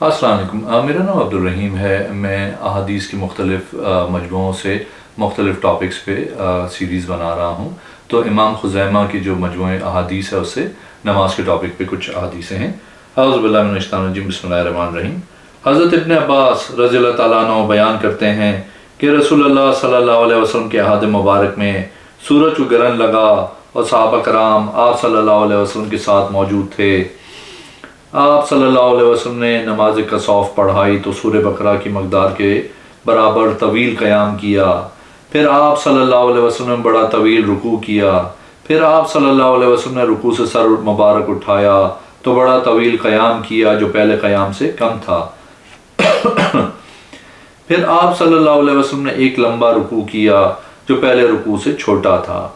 السلام علیکم، میرا نام عبدالرحیم ہے۔ میں احادیث کی مختلف مجموعوں سے مختلف ٹاپکس پہ سیریز بنا رہا ہوں۔ تو امام خزیمہ کی جو مجموعہ احادیث ہے اس سے نماز کے ٹاپک پہ کچھ احادیثیں ہیں۔ اعوذ باللہ من الشیطان الرجیم، بسم اللہ الرحمن الرحیم۔ حضرت ابن عباس رضی اللہ تعالیٰ عنہ بیان کرتے ہیں کہ رسول اللہ صلی اللہ علیہ وسلم کے عہد مبارک میں سورج کو گرہن لگا اور صحابہ کرام آپ صلی اللہ علیہ وسلم کے ساتھ موجود تھے۔ آپ صلی اللہ علیہ وسلم نے نماز کسوف پڑھائی تو سورہ بقرہ کی مقدار کے برابر طویل قیام کیا۔ پھر آپ صلی اللہ علیہ وسلم نے بڑا طویل رکوع کیا۔ پھر آپ صلی اللہ علیہ وسلم نے رکوع سے سر مبارک اٹھایا تو بڑا طویل قیام کیا جو پہلے قیام سے کم تھا۔ پھر آپ صلی اللہ علیہ وسلم نے ایک لمبا رکوع کیا جو پہلے رکوع سے چھوٹا تھا۔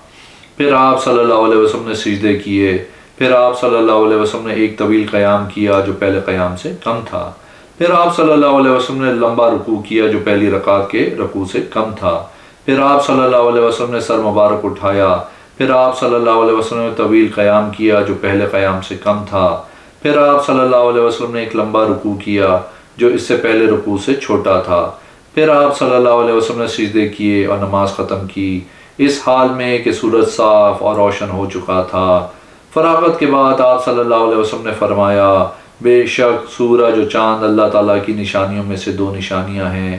پھر آپ صلی اللہ علیہ وسلم نے سجدے کیے۔ پھر آپ صلی اللہ علیہ وسلم نے ایک طویل قیام کیا جو پہلے قیام سے کم تھا۔ پھر آپ صلی اللہ علیہ وسلم نے لمبا رکوع کیا جو پہلی رکعت کے رکوع سے کم تھا۔ پھر آپ صلی اللہ علیہ وسلم نے سر مبارک اٹھایا۔ پھر آپ صلی اللہ علیہ وسلم نے طویل قیام کیا جو پہلے قیام سے کم تھا۔ پھر آپ صلی اللہ علیہ وسلم نے ایک لمبا رکوع کیا جو اس سے پہلے رکوع سے چھوٹا تھا۔ پھر آپ صلی اللہ علیہ وسلم نے سجدے کیے اور نماز ختم کی، اس حال میں کہ سورج صاف اور روشن ہو چکا تھا۔ فراغت کے بعد آپ صلی اللہ علیہ وسلم نے فرمایا، بے شک سورج و چاند اللہ تعالیٰ کی نشانیوں میں سے دو نشانیاں ہیں۔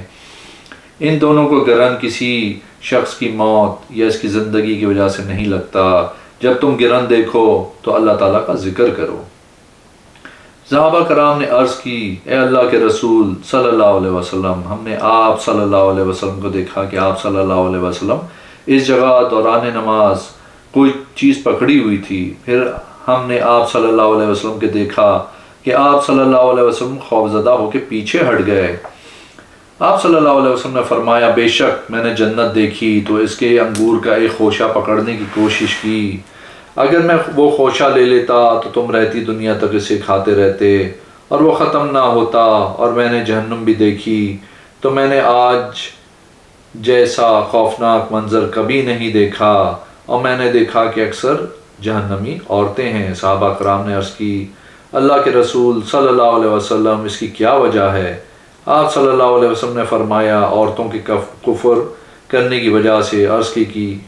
ان دونوں کو گرہن کسی شخص کی موت یا اس کی زندگی کی وجہ سے نہیں لگتا۔ جب تم گرہن دیکھو تو اللہ تعالیٰ کا ذکر کرو۔ صحابہ کرام نے عرض کی، اے اللہ کے رسول صلی اللہ علیہ وسلم، ہم نے آپ صلی اللہ علیہ وسلم کو دیکھا کہ آپ صلی اللہ علیہ وسلم اس جگہ دوران نماز کوئی چیز پکڑی ہوئی تھی۔ پھر ہم نے آپ صلی اللہ علیہ وسلم کے دیکھا کہ آپ صلی اللہ علیہ وسلم خوفزدہ ہو کے پیچھے ہٹ گئے۔ آپ صلی اللہ علیہ وسلم نے فرمایا، بے شک میں نے جنت دیکھی تو اس کے انگور کا ایک خوشہ پکڑنے کی کوشش کی۔ اگر میں وہ خوشہ لے لیتا تو تم رہتی دنیا تک اسے کھاتے رہتے اور وہ ختم نہ ہوتا۔ اور میں نے جہنم بھی دیکھی تو میں نے آج جیسا خوفناک منظر کبھی نہیں دیکھا، اور میں نے دیکھا کہ اکثر جہنمی عورتیں ہیں۔ صحابہ کرام نے عرض کی، اللہ کے رسول صلی اللہ علیہ وسلم اس کی کیا وجہ ہے؟ آپ صلی اللہ علیہ وسلم نے فرمایا، عورتوں کے کفر کرنے کی وجہ سے۔ عرض کی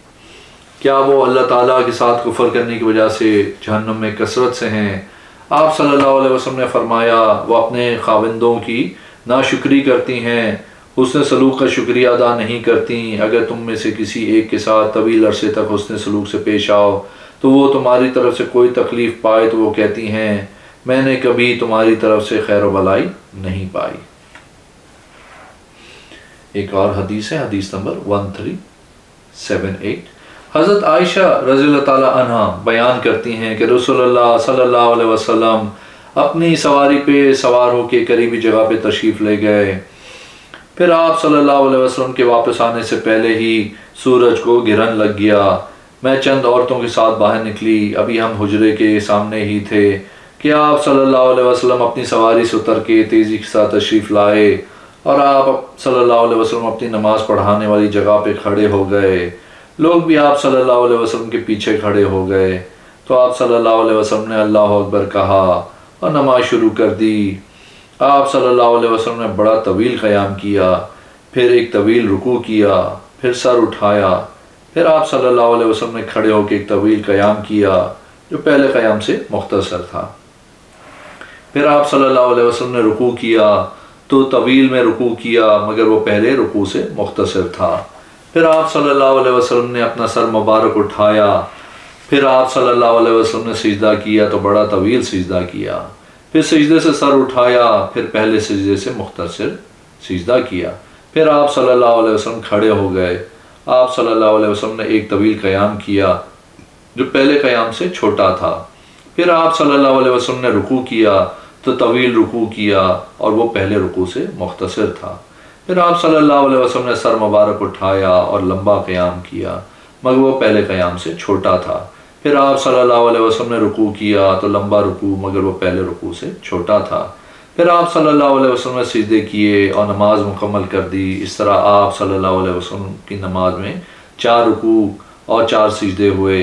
کیا وہ اللہ تعالیٰ کے ساتھ کفر کرنے کی وجہ سے جہنم میں کثرت سے ہیں؟ آپ صلی اللہ علیہ وسلم نے فرمایا، وہ اپنے خاوندوں کی ناشکری کرتی ہیں، حسن سلوک کا شکریہ ادا نہیں کرتی۔ اگر تم میں سے کسی ایک کے ساتھ طویل عرصے تک حسن سلوک سے پیش آؤ تو وہ تمہاری طرف سے کوئی تکلیف پائے تو وہ کہتی ہیں، میں نے کبھی تمہاری طرف سے خیر و بلائی نہیں پائی۔ ایک اور حدیث ہے، حدیث نمبر 1378۔ حضرت عائشہ رضی اللہ تعالیٰ عنہ بیان کرتی ہیں کہ رسول اللہ صلی اللہ علیہ وسلم اپنی سواری پہ سوار ہو کے قریبی جگہ پہ تشریف لے گئے۔ پھر آپ صلی اللہ علیہ وسلم کے واپس آنے سے پہلے ہی سورج کو گرہن لگ گیا۔ میں چند عورتوں کے ساتھ باہر نکلی، ابھی ہم حجرے کے سامنے ہی تھے کہ آپ صلی اللہ علیہ وسلم اپنی سواری سے اتر کے تیزی کے ساتھ تشریف لائے، اور آپ صلی اللہ علیہ وسلم اپنی نماز پڑھانے والی جگہ پہ کھڑے ہو گئے۔ لوگ بھی آپ صلی اللہ علیہ وسلم کے پیچھے کھڑے ہو گئے تو آپ صلی اللہ علیہ وسلم نے اللہ اکبر کہا اور نماز شروع کر دی۔ آپ صلی اللہ علیہ وسلم نے بڑا طویل قیام کیا، پھر ایک طویل رکوع کیا، پھر سر اٹھایا۔ پھر آپ صلی اللہ علیہ وسلم نے کھڑے ہو کے ایک طویل قیام کیا جو پہلے قیام سے مختصر تھا۔ پھر آپ صلی اللہ علیہ وسلم نے رکوع کیا تو طویل میں رکوع کیا مگر وہ پہلے رکوع سے مختصر تھا۔ پھر آپ صلی اللہ علیہ وسلم نے اپنا سر مبارک اٹھایا۔ پھر آپ صلی اللہ علیہ وسلم نے سجدہ کیا تو بڑا طویل سجدہ کیا۔ پھر سجدے سے سر اٹھایا، پھر پہلے سجدے سے مختصر سجدہ کیا۔ پھر آپ صلی اللہ علیہ وسلم کھڑے ہو گئے۔ آپ صلی اللہ علیہ وسلم نے ایک طویل قیام کیا جو پہلے قیام سے چھوٹا تھا۔ پھر آپ صلی اللہ علیہ وسلم نے رکوع کیا تو طویل رکوع کیا اور وہ پہلے رکوع سے مختصر تھا۔ پھر آپ صلی اللہ علیہ وسلم نے سر مبارک اٹھایا اور لمبا قیام کیا مگر وہ پہلے قیام سے چھوٹا تھا۔ پھر آپ صلی اللہ علیہ وسلم نے رکوع کیا تو لمبا رکوع مگر وہ پہلے رکوع سے چھوٹا تھا۔ پھر آپ صلی اللہ علیہ وسلم نے سجدے کیے اور نماز مکمل کر دی۔ اس طرح آپ صلی اللہ علیہ وسلم کی نماز میں 4 رکوع اور 4 سجدے ہوئے۔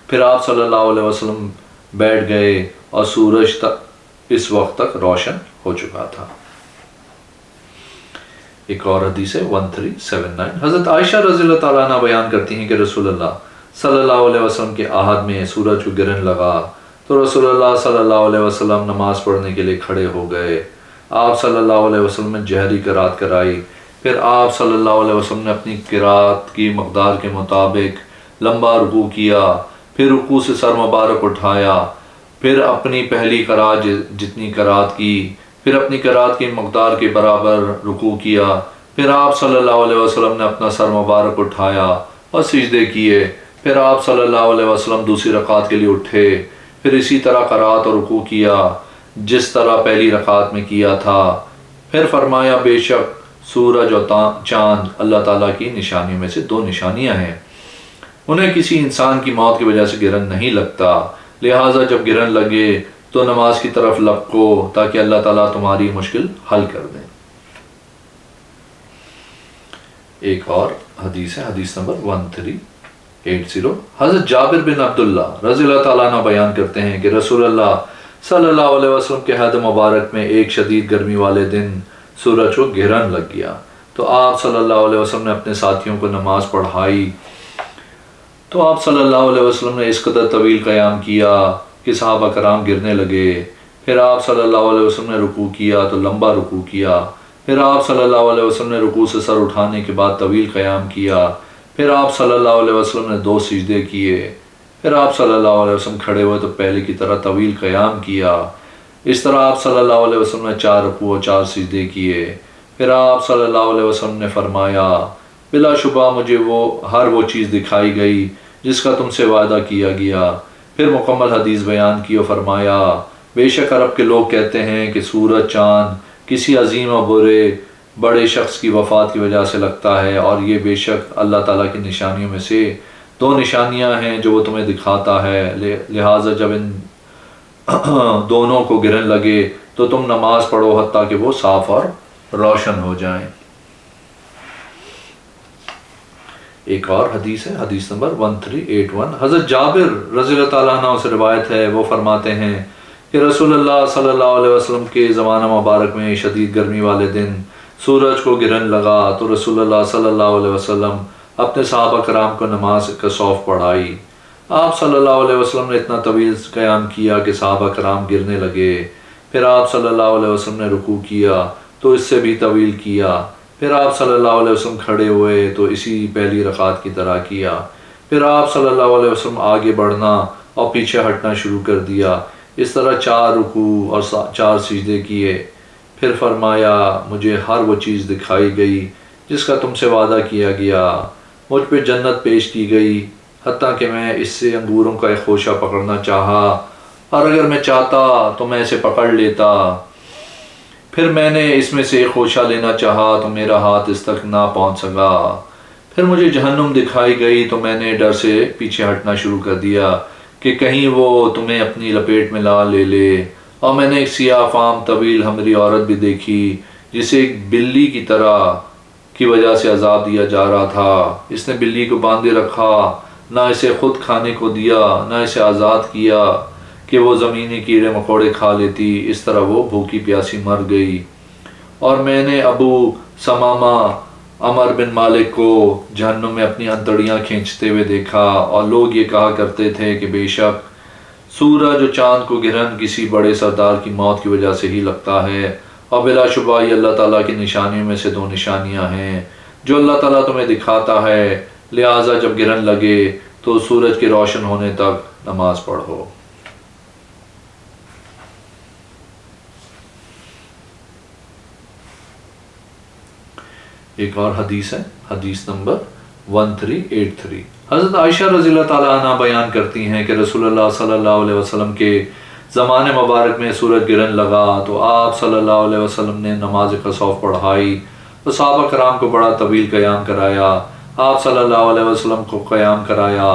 پھر آپ صلی اللہ علیہ وسلم بیٹھ گئے اور سورج اس وقت تک روشن ہو چکا تھا۔ ایک اور حدیث ہے 1379، حضرت عائشہ رضی اللہ تعالیٰ عنہ بیان کرتی ہیں کہ رسول اللہ صلی اللہ علیہ وسلم کے عہد میں سورج کو گرہن لگا تو رسول اللہ صلی اللہ علیہ وسلم نماز پڑھنے کے لیے کھڑے ہو گئے۔ آپ صلی اللہ علیہ وسلم نے جہری قرات کرائی، پھر آپ صلی اللہ علیہ وسلم نے اپنی قرات کی مقدار کے مطابق لمبا رکوع کیا، پھر رکوع سے سر مبارک اٹھایا، پھر اپنی پہلی قرات جتنی قرات کی، پھر اپنی قرات کی مقدار کے برابر رکوع کیا، پھر آپ صلی اللہ علیہ وسلم نے اپنا سر مبارک اٹھایا اور سجدے کیے، پھر آپ صلی اللہ علیہ وسلم دوسری رکعت کے لیے اٹھے، پھر اسی طرح قرات اور رکوع کیا جس طرح پہلی رکعت میں کیا تھا، پھر فرمایا بے شک سورج اور چاند اللہ تعالیٰ کی نشانیوں میں سے 2 نشانیاں ہیں، انہیں کسی انسان کی موت کی وجہ سے گرہن نہیں لگتا، لہٰذا جب گرہن لگے تو نماز کی طرف لپکو تاکہ اللہ تعالیٰ تمہاری مشکل حل کر دیں۔ ایک اور حدیث ہے، حدیث نمبر 1380، حضرت جابر بن عبداللہ رضی اللہ تعالیٰ عنہ بیان کرتے ہیں کہ رسول اللہ صلی اللہ علیہ وسلم کے عہد مبارک میں ایک شدید گرمی والے دن سورج کو گرہن لگ گیا تو آپ صلی اللہ علیہ وسلم نے اپنے ساتھیوں کو نماز پڑھائی، تو آپ صلی اللہ علیہ وسلم نے اس قدر طویل قیام کیا کہ صحابہ کرام گرنے لگے، پھر آپ صلی اللہ علیہ وسلم نے رکوع کیا تو لمبا رکوع کیا، پھر آپ صلی اللہ علیہ وسلم نے رکوع سے سر اٹھانے کے بعد طویل قیام کیا، پھر آپ صلی اللہ علیہ وسلم نے 2 سجدے کیے، پھر آپ صلی اللہ علیہ وسلم کھڑے ہوئے تو پہلے کی طرح طویل قیام کیا، اس طرح آپ صلی اللہ علیہ وسلم نے 4 رکوع اور 4 سجدے کیے، پھر آپ صلی اللہ علیہ وسلم نے فرمایا بلا شبہ مجھے ہر وہ چیز دکھائی گئی جس کا تم سے وعدہ کیا گیا، پھر مکمل حدیث بیان کی اور فرمایا بے شک عرب کے لوگ کہتے ہیں کہ سورج چاند کسی عظیم و بڑے شخص کی وفات کی وجہ سے لگتا ہے، اور یہ بے شک اللہ تعالیٰ کی نشانیوں میں سے 2 نشانیاں ہیں جو وہ تمہیں دکھاتا ہے، لہٰذا جب ان دونوں کو گرہن لگے تو تم نماز پڑھو حتیٰ کہ وہ صاف اور روشن ہو جائیں۔ ایک اور حدیث ہے، حدیث نمبر 1381، حضرت جابر رضی اللہ تعالیٰ عنہ سے روایت ہے، وہ فرماتے ہیں کہ رسول اللہ صلی اللہ علیہ وسلم کے زمانہ مبارک میں شدید گرمی والے دن سورج کو گرہن لگا تو رسول اللہ صلی اللہ علیہ وسلم اپنے صحابہ کرام کو نماز کا صوف پڑھائی، آپ صلی اللہ علیہ وسلم نے اتنا طویل قیام کیا کہ صحابہ کرام گرنے لگے، پھر آپ صلی اللہ علیہ وسلم نے رکوع کیا تو اس سے بھی طویل کیا، پھر آپ صلی اللہ علیہ وسلم کھڑے ہوئے تو اسی پہلی رکعت کی طرح کیا، پھر آپ صلی اللہ علیہ وسلم آگے بڑھنا اور پیچھے ہٹنا شروع کر دیا، اس طرح 4 رکوع اور 4 سجدے کیے، پھر فرمایا مجھے ہر وہ چیز دکھائی گئی جس کا تم سے وعدہ کیا گیا، مجھ پہ جنت پیش کی گئی حتیٰ کہ میں اس سے انگوروں کا ایک خوشہ پکڑنا چاہا، اور اگر میں چاہتا تو میں اسے پکڑ لیتا، پھر میں نے اس میں سے ایک خوشہ لینا چاہا تو میرا ہاتھ اس تک نہ پہنچ سکا، پھر مجھے جہنم دکھائی گئی تو میں نے ڈر سے پیچھے ہٹنا شروع کر دیا کہ کہیں وہ تمہیں اپنی لپیٹ میں لے لے، اور میں نے ایک سیاہ فام طویل حمری عورت بھی دیکھی جسے ایک بلی کی طرح کی وجہ سے عذاب دیا جا رہا تھا، اس نے بلی کو باندھے رکھا، نہ اسے خود کھانے کو دیا نہ اسے آزاد کیا کہ وہ زمینی کیڑے مکوڑے کھا لیتی، اس طرح وہ بھوکی پیاسی مر گئی، اور میں نے ابو سمامہ عمر بن مالک کو جہنم میں اپنی انتڑیاں کھینچتے ہوئے دیکھا، اور لوگ یہ کہا کرتے تھے کہ بے شک سورج و چاند کو گرہن کسی بڑے سردار کی موت کی وجہ سے ہی لگتا ہے، اور بلا شبہ یہ اللہ تعالیٰ کی نشانیوں میں سے 2 نشانیاں ہیں جو اللہ تعالیٰ تمہیں دکھاتا ہے، لہٰذا جب گرہن لگے تو سورج کے روشن ہونے تک نماز پڑھو۔ ایک اور حدیث ہے، حدیث نمبر 1383، حضرت عائشہ رضی اللہ تعالیٰ عنہ بیان کرتی ہیں کہ رسول اللہ صلی اللہ علیہ وسلم کے زمانے مبارک میں سورج گرہن لگا تو آپ صلی اللہ علیہ وسلم نے نماز کسوف پڑھائی تو صحابہ کرام کو بڑا طویل قیام کرایا، آپ صلی اللہ علیہ وسلم کو قیام کرایا،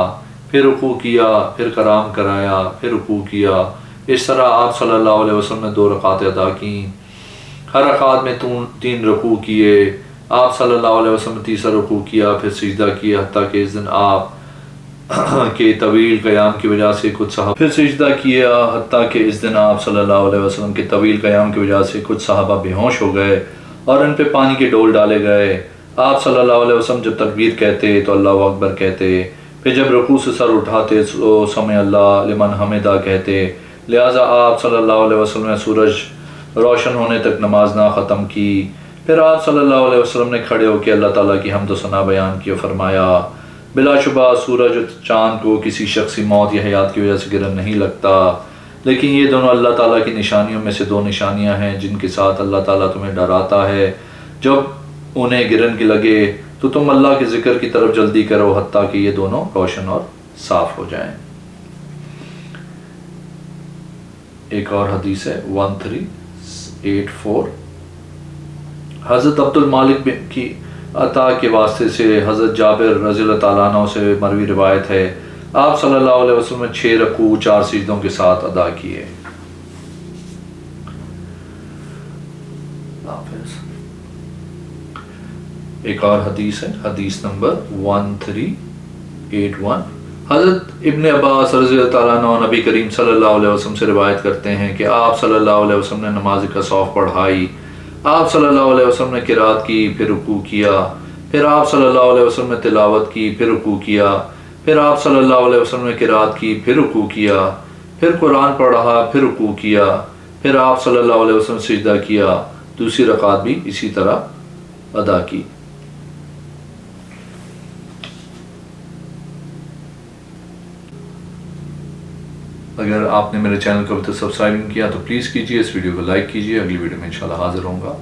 پھر رکوع کیا، پھر قیام کرایا، پھر رکوع کیا، اس طرح آپ صلی اللہ علیہ وسلم نے 2 رکعتیں ادا کیں، ہر رکعت میں 3 رکوع کیے، آپ صلی اللہ علیہ وسلم نے تیسرا رکوع کیا، پھر سجدہ کیا، حتیٰ کہ اس دن آپ کہ طویل قیام کی وجہ سے کچھ صحابہ پھر سجدہ کیا، حتیٰ کہ اس دن آپ صلی اللہ علیہ وسلم کے طویل قیام کی وجہ سے کچھ صحابہ بے ہوش ہو گئے اور ان پہ پانی کے ڈول ڈالے گئے۔ آپ صلی اللہ علیہ وسلم جب تکبیر کہتے تو اللہ اکبر کہتے، پھر جب رکوع سے سر اٹھاتے تو سمع اللہ لمن حمدہ کہتے، لہٰذا آپ صلی اللہ علیہ وسلم نے سورج روشن ہونے تک نماز نہ ختم کی۔ پھر آپ صلی اللہ علیہ وسلم نے کھڑے ہو کے اللہ تعالیٰ کی حمد و ثنا بیان کی اور فرمایا، بلا شبہ سورج اور چاند کو کسی شخصی موت یا حیات کی وجہ سے گرہن نہیں لگتا، لیکن یہ دونوں اللہ تعالیٰ کی نشانیوں میں سے دو نشانیاں ہیں جن کے ساتھ اللہ تعالیٰ تمہیں ڈراتا ہے۔ جب انہیں گرہن کے لگے تو تم اللہ کے ذکر کی طرف جلدی کرو حتیٰ کہ یہ دونوں روشن اور صاف ہو جائیں۔ ایک اور حدیث ہے 1384، حضرت عبد المالک کی عطا کے واسطے سے حضرت جابر رضی اللہ تعالیٰ عنہ سے مروی روایت ہے، آپ صلی اللہ علیہ وسلم نے 6 رکوع 4 سجدوں کے ساتھ ادا کیے۔ ایک اور حدیث ہے، حدیث نمبر 1381، حضرت ابن عباس رضی اللہ تعالیٰ عنہ نبی کریم صلی اللہ علیہ وسلم سے روایت کرتے ہیں کہ آپ صلی اللہ علیہ وسلم نے نماز کسوف پڑھائی، آپ صلی اللہ علیہ وسلم نے قرات کی، پھر رکوع کیا، پھر آپ صلی اللہ علیہ وسلم نے تلاوت کی، پھر رکوع کیا، پھر آپ صلی اللہ علیہ وسلم نے قرات کی، پھر رکوع کیا، پھر قرآن پڑھا، پھر رکوع کیا، پھر آپ صلی اللہ علیہ وسلم سجدہ کیا، دوسری رکعت بھی اسی طرح ادا کی۔ اگر آپ نے میرے چینل کو ابھی تک سبسکرائب نہیں کیا تو پلیز کیجیے، اس ویڈیو کو لائک کیجیے، اگلی ویڈیو میں انشاءاللہ حاضر ہوں گا۔